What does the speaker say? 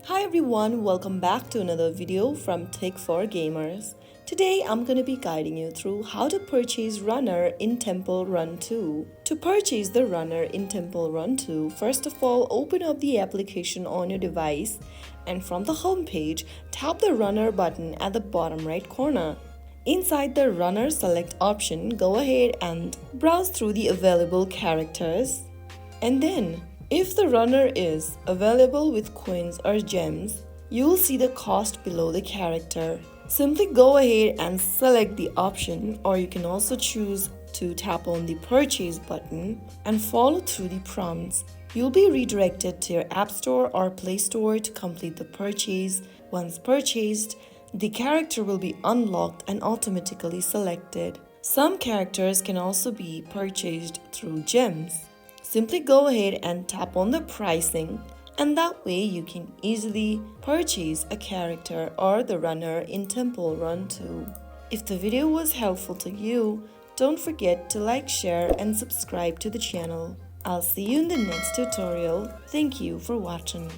Hi everyone, welcome back to another video from Tech for Gamers. Today I'm going to be guiding you through how to purchase Runner in Temple Run 2. To purchase the Runner in Temple Run 2, first of all open up the application on your device and from the home page, tap the Runner button at the bottom right corner. Inside the Runner Select option, go ahead and browse through the available characters. And then, if the runner is available with coins or gems, you will see the cost below the character. Simply go ahead and select the option, or you can also choose to tap on the purchase button and follow through the prompts. You'll be redirected to your App Store or Play Store to complete the purchase. Once purchased, the character will be unlocked and automatically selected. Some characters can also be purchased through gems. Simply go ahead and tap on the pricing, and that way you can easily purchase a character or the runner in Temple Run 2. If the video was helpful to you, don't forget to like, share and subscribe to the channel. I'll see you in the next tutorial. Thank you for watching.